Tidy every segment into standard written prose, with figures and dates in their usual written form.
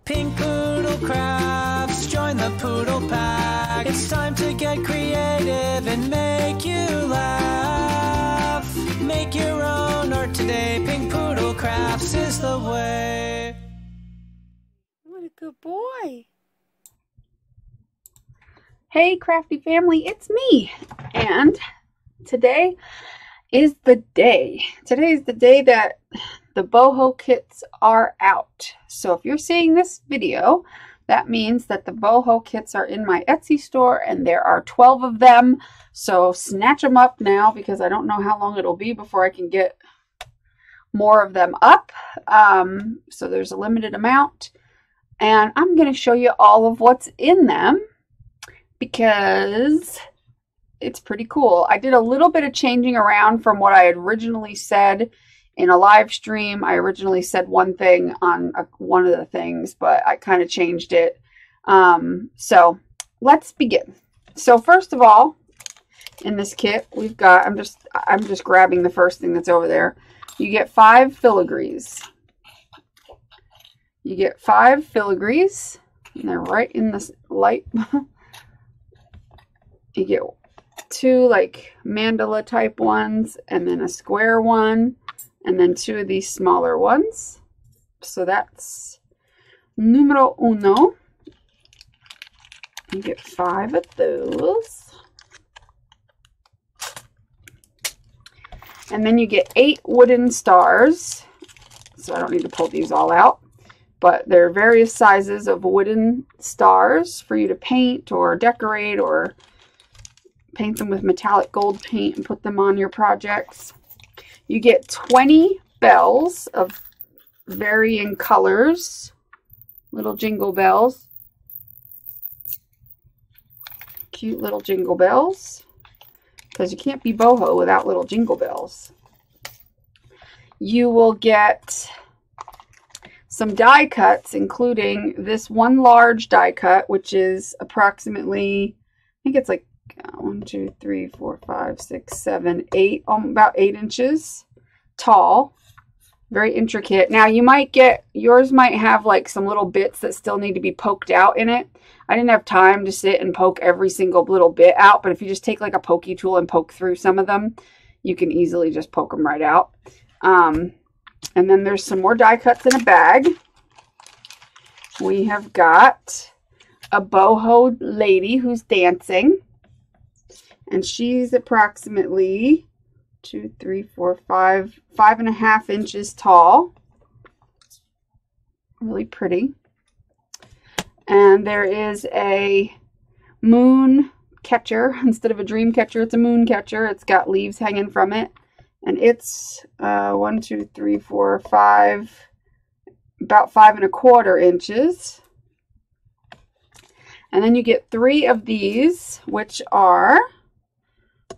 Pink Poodle Crafts, join the Poodle Pack. It's time to get creative and make you laugh. Make your own art today. Pink Poodle Crafts is the way. What a good boy. Hey crafty family, it's me. And today is the day. Today is the day that the Boho kits are out. So if you're seeing this video, that means that the Boho kits are in my Etsy store and there are 12 of them. So snatch them up now because I don't know how long it'll be before I can get more of them up. So there's a limited amount. And I'm going to show you all of what's in them because it's pretty cool. I did a little bit of changing around from what I had originally said in a live stream. I originally said one thing on one of the things, but I kind of changed it. So let's begin. So first of all, in this kit, we've got, I'm just grabbing the first thing that's over there. You get 5 filigrees. You get 5 filigrees, and they're right in this light. You get 2 like mandala type ones, and then a square one, and then 2 of these smaller ones. So that's numero uno. You get 5 of those. And then you get 8 wooden stars. So I don't need to pull these all out. But there are various sizes of wooden stars for you to paint or decorate or paint them with metallic gold paint and put them on your projects. You get 20 bells of varying colors, little jingle bells, cute little jingle bells, because you can't be boho without little jingle bells. You will get some die cuts, including this one large die cut, which is approximately, I think it's like 1, 2, 3, 4, 5, 6, 7, 8, about 8 inches tall. Very intricate. Now you might get, yours might have like some little bits that still need to be poked out in it. I didn't have time to sit and poke every single little bit out, but if you just take like a pokey tool and poke through some of them, you can easily just poke them right out. And then there's some more die cuts in a bag. We have got a boho lady who's dancing. And she's approximately 2, 3, 4, 5, 5.5 inches tall. Really pretty. And there is a moon catcher. Instead of a dream catcher, it's a moon catcher. It's got leaves hanging from it. And it's 1, 2, 3, 4, 5, about 5.25 inches. And then you get 3 of these, which are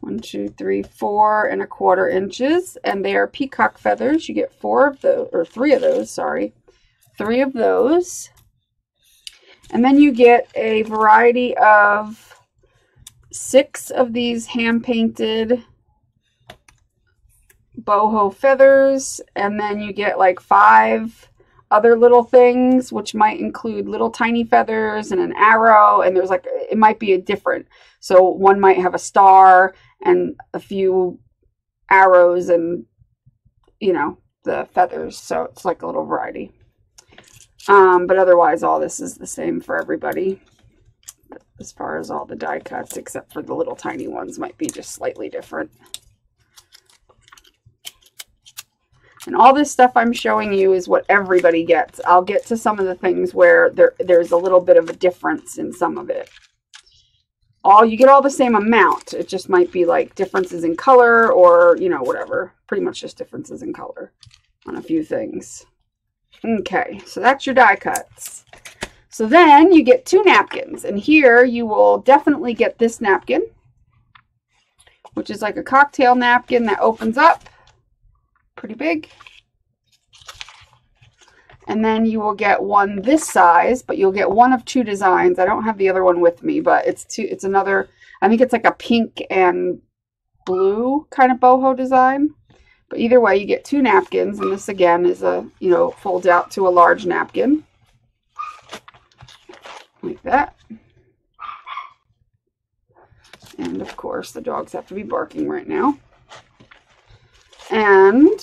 1, 2, 3, 4.25 inches, and they are peacock feathers. You get 4 of those, or 3 of those, sorry. 3 of those. And then you get a variety of 6 of these hand-painted boho feathers, and then you get like 5 other little things, which might include little tiny feathers and an arrow, and there's like, it might be a different, so one might have a star and a few arrows and, you know, the feathers, so it's like a little variety. But otherwise all this is the same for everybody as far as all the die cuts, except for the little tiny ones might be just slightly different. And all this stuff I'm showing you is what everybody gets. I'll get to some of the things where there's a little bit of a difference in some of it. You get all the same amount. It just might be like differences in color or, you know, whatever. Pretty much just differences in color on a few things. Okay, so that's your die cuts. So then you get 2 napkins. And here you will definitely get this napkin, which is like a cocktail napkin that opens up. Pretty big. And then you will get one this size, but you'll get one of 2 designs. I don't have the other one with me, but it's another, I think it's like a pink and blue kind of boho design. But either way, you get 2 napkins, and this again is a, you know, folds out to a large napkin. like that. And of course the dogs have to be barking right now. And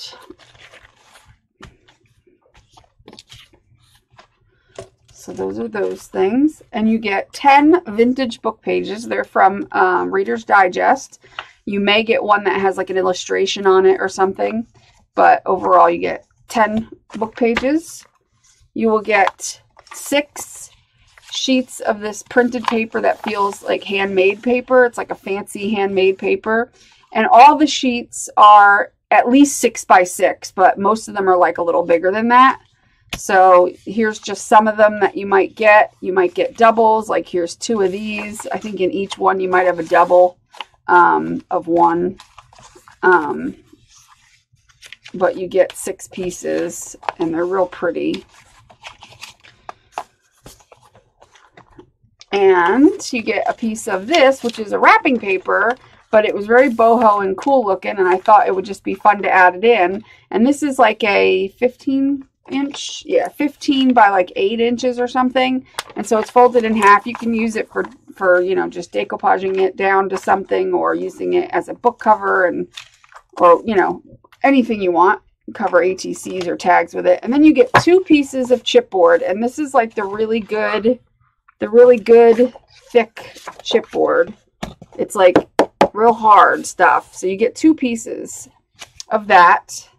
so those are those things. And you get 10 vintage book pages. They're from Reader's Digest. You may get one that has like an illustration on it or something. But overall you get 10 book pages. You will get 6 sheets of this printed paper that feels like handmade paper. It's like a fancy handmade paper. And all the sheets are at least 6 by 6, but most of them are like a little bigger than that. So here's just some of them that you might get. You might get doubles, like here's 2 of these. I think in each one you might have a double of one. But you get 6 pieces and they're real pretty. And you get a piece of this, which is a wrapping paper, but it was very boho and cool looking, and I thought it would just be fun to add it in. And this is like a 15 by like 8 inches or something. And so it's folded in half. You can use it for you know, just decoupaging it down to something, or using it as a book cover, and or, you know, anything you want. Cover ATCs or tags with it. And then you get 2 pieces of chipboard, and this is like the really good thick chipboard. It's like real hard stuff. So you get 2 pieces of that.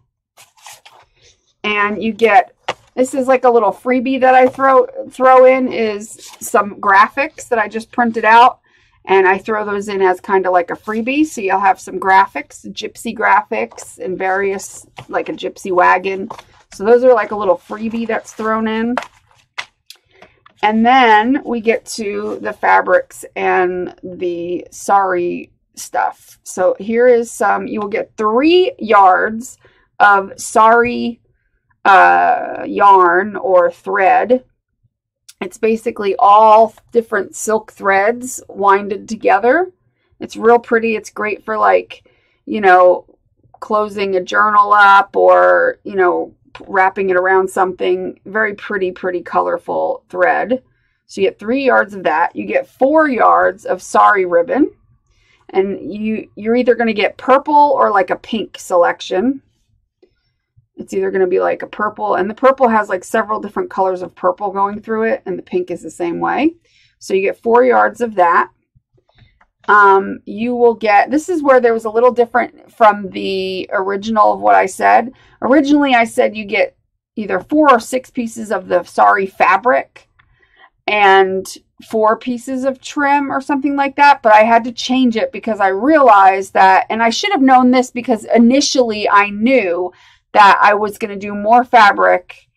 And you get, this is like a little freebie that I throw in, is some graphics that I just printed out. And I throw those in as kind of like a freebie. So you'll have some graphics, gypsy graphics, and various, like a gypsy wagon. So those are like a little freebie that's thrown in. And then we get to the fabrics and the Sari stuff. So here is some, you will get 3 yards of Sari yarn or thread. It's basically all different silk threads winded together. It's real pretty. It's great for, like, you know, closing a journal up, or, you know, wrapping it around something. Very pretty, colorful thread. So you get 3 yards of that. You get 4 yards of Sari ribbon. And you're either going to get purple or like a pink selection. It's either going to be like a purple, and the purple has like several different colors of purple going through it, and the pink is the same way. So you get 4 yards of that. You will get, this is where there was a little different from the original of what I said. Originally I said you get either 4 or 6 pieces of the Sari fabric and 4 pieces of trim or something like that, but I had to change it because I realized that, and I should have known this because initially I knew that I was going to do more fabric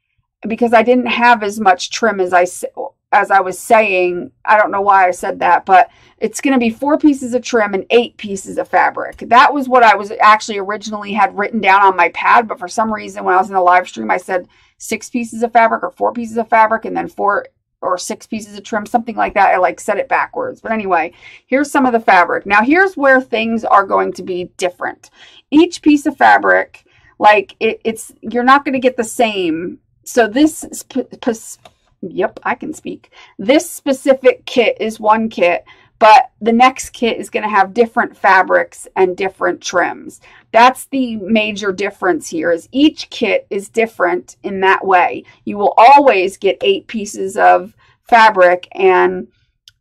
because I didn't have as much trim as I was saying. I don't know why I said that, but it's going to be 4 pieces of trim and 8 pieces of fabric. That was what I was actually originally had written down on my pad, but for some reason when I was in the live stream, I said 6 pieces of fabric or 4 pieces of fabric and then 4 or 6 pieces of trim, something like that. I like said it backwards. But anyway, here's some of the fabric. Now here's where things are going to be different. Each piece of fabric, like it's you're not going to get the same. So this, yep, I can speak. This specific kit is one kit, but the next kit is going to have different fabrics and different trims. That's the major difference here, is each kit is different in that way. You will always get 8 pieces of fabric and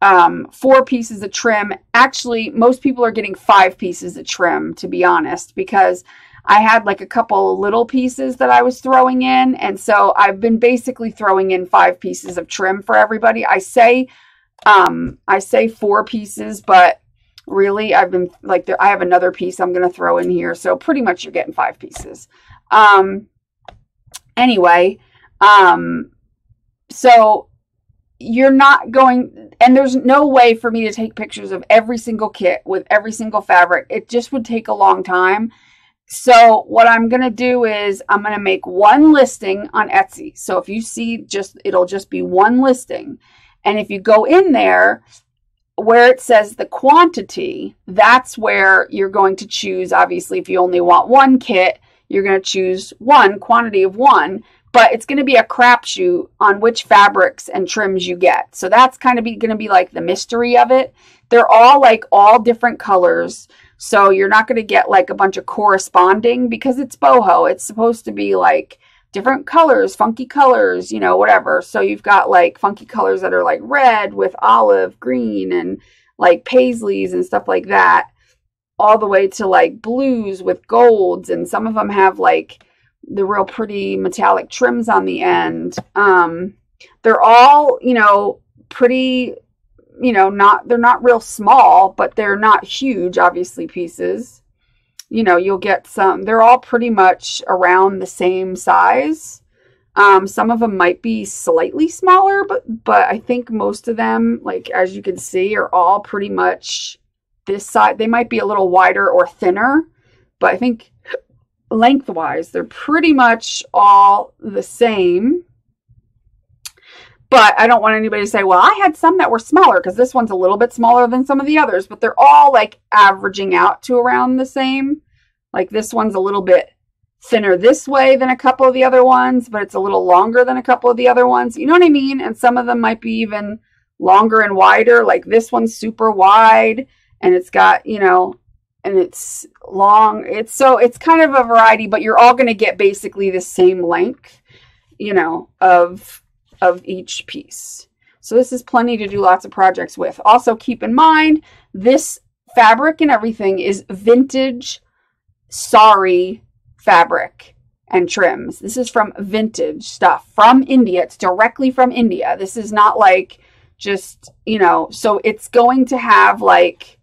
4 pieces of trim. Actually, most people are getting 5 pieces of trim, to be honest, because I had like a couple little pieces that I was throwing in. And so I've been basically throwing in 5 pieces of trim for everybody. I say 4 pieces, but really I've been like, I have another piece I'm going to throw in here. So pretty much you're getting 5 pieces. Anyway, so you're not going, and there's no way for me to take pictures of every single kit with every single fabric. It just would take a long time. So what I'm going to do is I'm going to make one listing on Etsy. So if you see, it'll just be one listing. And if you go in there where it says the quantity, that's where you're going to choose. Obviously, if you only want one kit, you're going to choose one quantity of 1. but it's going to be a crapshoot on which fabrics and trims you get. So that's kind of going to be like the mystery of it. They're all like all different colors. So you're not going to get like a bunch of corresponding because it's boho. It's supposed to be like different colors, funky colors, you know, whatever. So you've got like funky colors that are like red with olive green and like paisleys and stuff like that, all the way to like blues with golds. And some of them have like the real pretty metallic trims on the end. They're all, you know, pretty, you know, they're not real small, but they're not huge, obviously, pieces. You know, you'll get some, they're all pretty much around the same size. Some of them might be slightly smaller, but I think most of them, like, as you can see, are all pretty much this size. They might be a little wider or thinner, but I think lengthwise, they're pretty much all the same. But I don't want anybody to say, well, I had some that were smaller, because this one's a little bit smaller than some of the others, but they're all like averaging out to around the same. Like this one's a little bit thinner this way than a couple of the other ones, but it's a little longer than a couple of the other ones. You know what I mean? And some of them might be even longer and wider. Like this one's super wide, and it's got, you know, and it's long. It's kind of a variety, but you're all going to get basically the same length, you know, of each piece. So this is plenty to do lots of projects with. Also keep in mind, this fabric and everything is vintage Sari fabric and trims. This is from vintage stuff from India. It's directly from India. This is not like just, you know, so it's going to have like,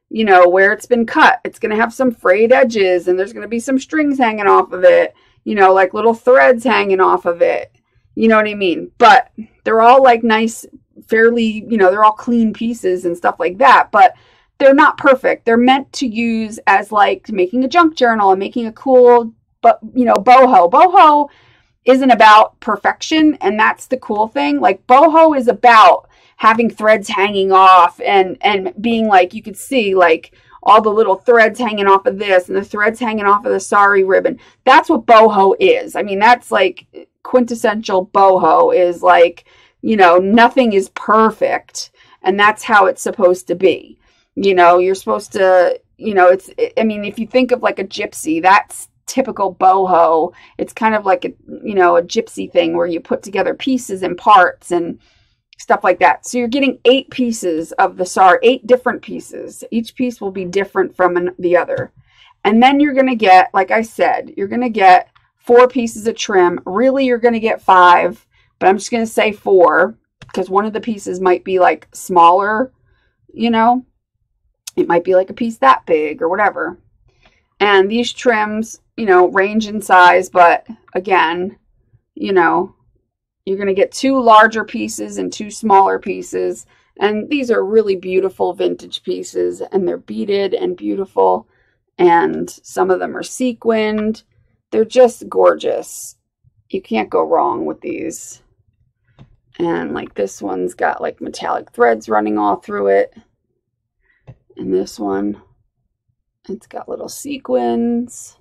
you know, where it's been cut. It's going to have some frayed edges, and there's going to be some strings hanging off of it, you know, like little threads hanging off of it. You know what I mean? But they're all like nice, fairly, you know, they're all clean pieces and stuff like that, but they're not perfect. They're meant to use as like making a junk journal and making a cool, but you know, boho. Boho isn't about perfection, and that's the cool thing. Like boho is about having threads hanging off and being like, you could see like all the little threads hanging off of this and the threads hanging off of the sari ribbon. That's what boho is. I mean, that's like quintessential boho is like, you know, nothing is perfect, and that's how it's supposed to be. You know, you're supposed to, you know, I mean, if you think of like a gypsy, that's typical boho. It's kind of like a, you know, a gypsy thing where you put together pieces and parts and stuff like that. So you're getting 8 pieces of the sari, 8 different pieces. Each piece will be different from the other. And then you're going to get, like I said, you're going to get 4 pieces of trim. Really, you're going to get 5, but I'm just going to say 4 because one of the pieces might be like smaller, you know. It might be like a piece that big or whatever. And these trims, you know, range in size, but again, you know, you're going to get 2 larger pieces and 2 smaller pieces. And these are really beautiful vintage pieces, and they're beaded and beautiful. And some of them are sequined. They're just gorgeous. You can't go wrong with these. And like this one's got like metallic threads running all through it. And this one, it's got little sequins.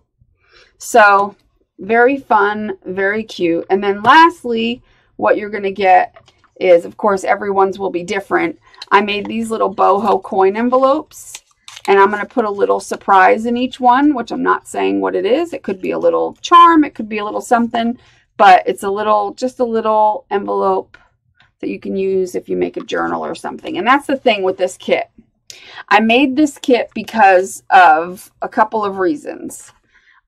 So very fun, very cute. And then lastly, what you're going to get is, of course, everyone's will be different. I made these little boho coin envelopes, and I'm going to put a little surprise in each one, which I'm not saying what it is. It could be a little charm. It could be a little something, but it's a little, just a little envelope that you can use if you make a journal or something. And that's the thing with this kit. I made this kit because of a couple of reasons.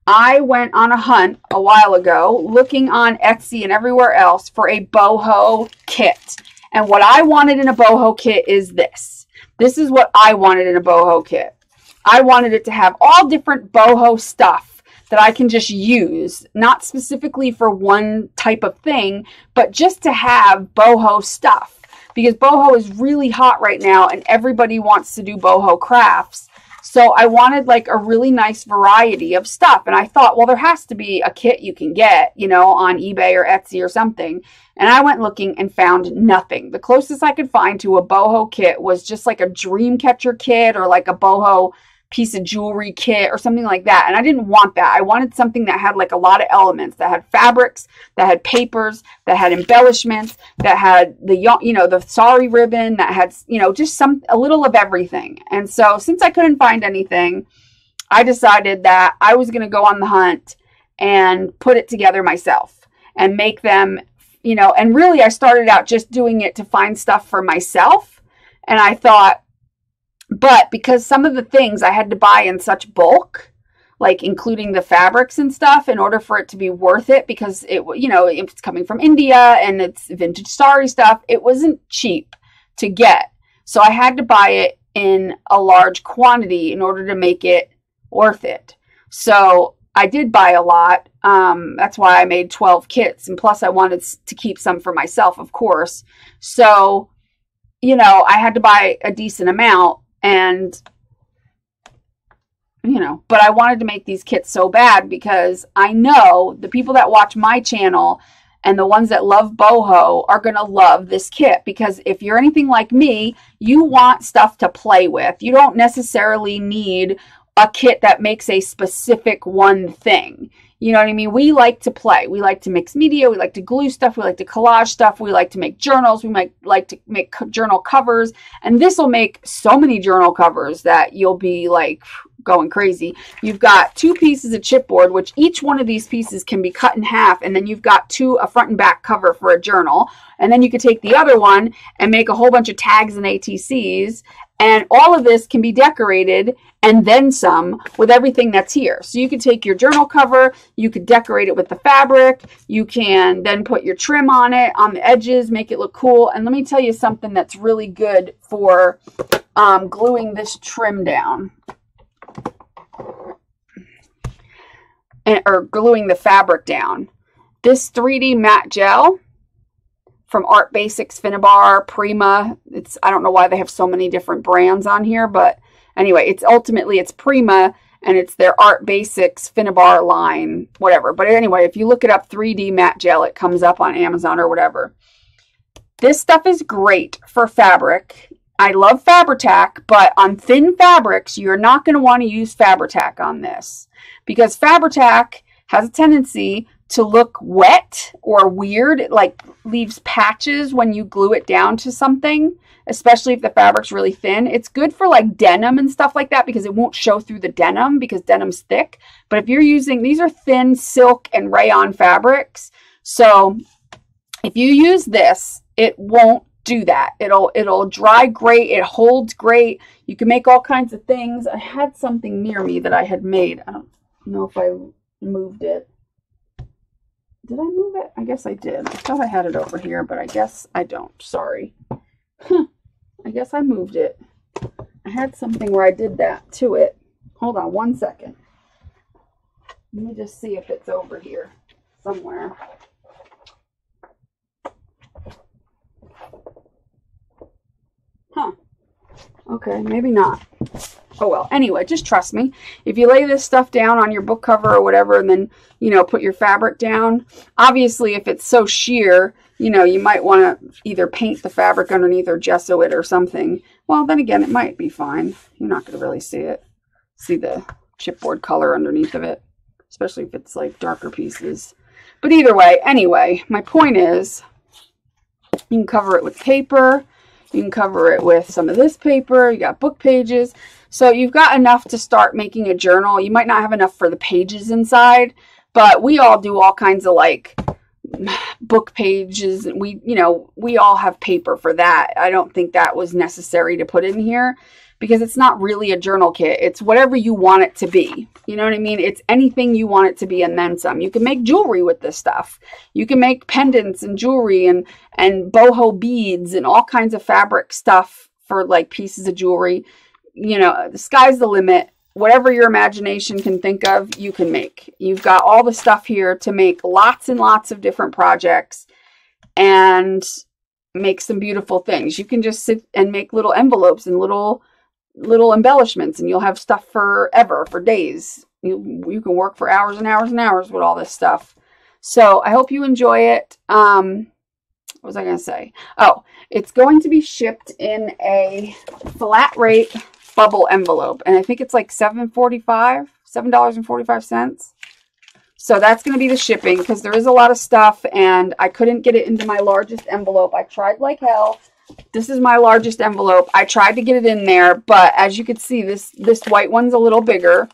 I went on a hunt a while ago looking on Etsy and everywhere else for a boho kit. And what I wanted in a boho kit is this. This is what I wanted in a boho kit. I wanted it to have all different boho stuff that I can just use, not specifically for one type of thing, but just to have boho stuff. Because boho is really hot right now and everybody wants to do boho crafts. So I wanted like a really nice variety of stuff. And I thought, well, there has to be a kit you can get, you know, on eBay or Etsy or something. And I went looking and found nothing. The closest I could find to a boho kit was just like a dream catcher kit or like a boho piece of jewelry kit or something like that. And I didn't want that. I wanted something that had like a lot of elements, that had fabrics, that had papers, that had embellishments, that had the, you know, the sari ribbon, that had, you know, just a little of everything. And so since I couldn't find anything, I decided that I was going to go on the hunt and put it together myself and make them, you know, and really I started out just doing it to find stuff for myself. And I thought, but because some of the things I had to buy in such bulk, like including the fabrics and stuff, in order for it to be worth it, because it, you know, it's coming from India and it's vintage sari stuff, it wasn't cheap to get. So I had to buy it in a large quantity in order to make it worth it. So I did buy a lot. That's why I made 12 kits. And plus I wanted to keep some for myself, of course. So, you know, I had to buy a decent amount. And, you know, but I wanted to make these kits so bad because I know the people that watch my channel and the ones that love boho are going to love this kit, because if you're anything like me, you want stuff to play with. You don't necessarily need a kit that makes a specific one thing. You know what I mean? We like to play. We like to mix media. We like to glue stuff. We like to collage stuff. We like to make journals. We might like to make journal covers. And this will make so many journal covers that you'll be like going crazy. You've got 2 pieces of chipboard, which each one of these pieces can be cut in half. And then you've got a front and back cover for a journal. And then you could take the other one and make a whole bunch of tags and ATCs. And all of this can be decorated and then some with everything that's here. So you could take your journal cover, you could decorate it with the fabric, you can then put your trim on it, on the edges, make it look cool. And let me tell you something that's really good for gluing this trim down. Or gluing the fabric down. This 3D matte gel from Art Basics, Finnabar, Prima. I don't know why they have so many different brands on here, but anyway, it's Prima, and it's their Art Basics Finnabar line, whatever. But anyway, if you look it up, 3D matte gel, it comes up on Amazon or whatever. This stuff is great for fabric. I love Fabri-Tac, but on thin fabrics, you're not going to want to use Fabri-Tac on this, because Fabri-Tac has a tendency to look wet or weird. It like leaves patches when you glue it down to something, especially if the fabric's really thin. It's good for like denim and stuff like that because it won't show through the denim because denim's thick. But if you're using, these are thin silk and rayon fabrics. So if you use this, it won't do that. It'll dry great. It holds great. You can make all kinds of things. I had something near me that I had made. I don't know if I moved it. Did I move it? I guess I did. I thought I had it over here, but I guess I don't. Sorry. I guess I moved it. I had something where I did that to it. Hold on one second. Let me just see if it's over here somewhere. Huh. Okay, maybe not. Oh well, anyway, just trust me. If you lay this stuff down on your book cover or whatever, and then, you know, put your fabric down, obviously if it's so sheer, you know, you might want to either paint the fabric underneath or gesso it or something. Well, then again, it might be fine. You're not going to really see it. See the chipboard color underneath of it, especially if it's like darker pieces. But either way, anyway, my point is you can cover it with paper. You can cover it with some of this paper. You got book pages. So you've got enough to start making a journal. You might not have enough for the pages inside, but we all do all kinds of like book pages. We all have paper for that. I don't think that was necessary to put in here because it's not really a journal kit. It's whatever you want it to be. You know what I mean? It's anything you want it to be and then some. You can make jewelry with this stuff. You can make pendants and jewelry and boho beads and all kinds of fabric stuff for like pieces of jewelry. You know, the sky's the limit. Whatever your imagination can think of, you can make. You've got all the stuff here to make lots and lots of different projects and make some beautiful things. You can just sit and make little envelopes and little embellishments, and you'll have stuff forever, for days. You can work for hours and hours and hours with all this stuff. So I hope you enjoy it. What was I going to say? Oh, it's going to be shipped in a flat rate bubble envelope. And I think it's like $7.45. So that's going to be the shipping because there is a lot of stuff and I couldn't get it into my largest envelope. I tried like hell. This is my largest envelope. I tried to get it in there, but as you can see, this white one's a little bigger.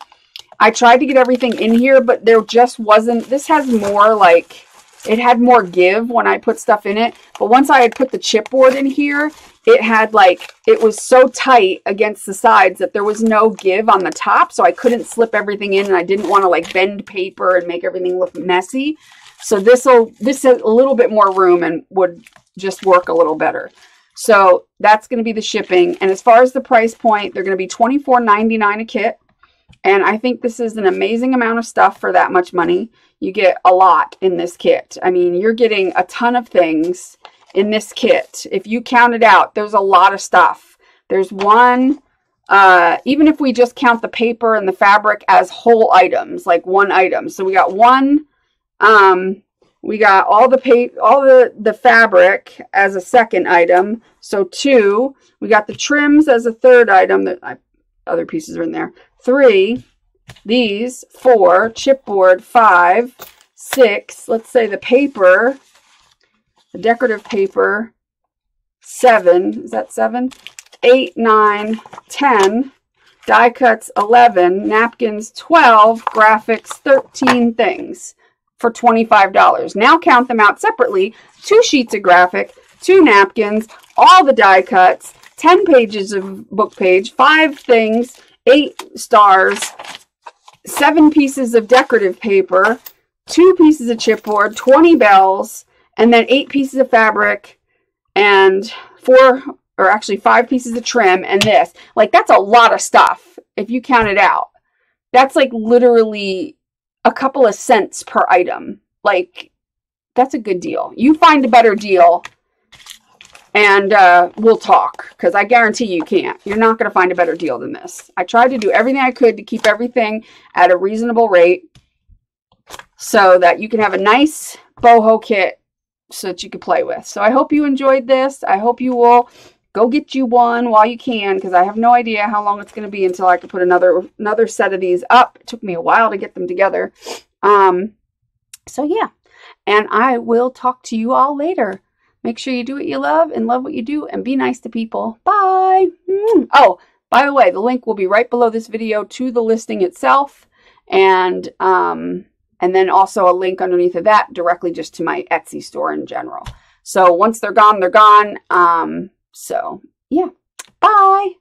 I tried to get everything in here, but there just wasn't. This has more like, it had more give when I put stuff in it. But once I had put the chipboard in here, it had like, it was so tight against the sides that there was no give on the top. So I couldn't slip everything in and I didn't want to like bend paper and make everything look messy. So this has a little bit more room and would just work a little better. So that's going to be the shipping. And as far as the price point, they're going to be $24.99 a kit. And I think this is an amazing amount of stuff for that much money. You get a lot in this kit. I mean, you're getting a ton of things in this kit. If you count it out, there's a lot of stuff. There's one, even if we just count the paper and the fabric as whole items, like one item. So we got one, we got all the fabric as a second item. So 2, we got the trims as a third item. Other pieces are in there. 3, these, 4, chipboard, 5, 6, let's say the paper, the decorative paper, 7, is that 7? 8, 9, 10, die cuts, 11, napkins, 12, graphics, 13 things for $25. Now count them out separately. 2 sheets of graphic, 2 napkins, all the die cuts, 10 pages of book page, 5 things, 8 stars, 7 pieces of decorative paper, 2 pieces of chipboard, 20 bells, and then 8 pieces of fabric, and 5 pieces of trim, and this. Like, that's a lot of stuff if you count it out. That's like literally a couple of cents per item. Like, that's a good deal. You find a better deal and we'll talk, because I guarantee you can't. You're not going to find a better deal than this. I tried to do everything I could to keep everything at a reasonable rate so that you can have a nice boho kit so that you can play with. So I hope you enjoyed this. I hope you will go get you one while you can, because I have no idea how long it's going to be until I can put another set of these up. It took me a while to get them together. So yeah, and I will talk to you all later. Make sure you do what you love and love what you do and be nice to people. Bye. Oh, by the way, the link will be right below this video to the listing itself. And then also a link underneath of that directly just to my Etsy store in general. So once they're gone, they're gone. So yeah, bye.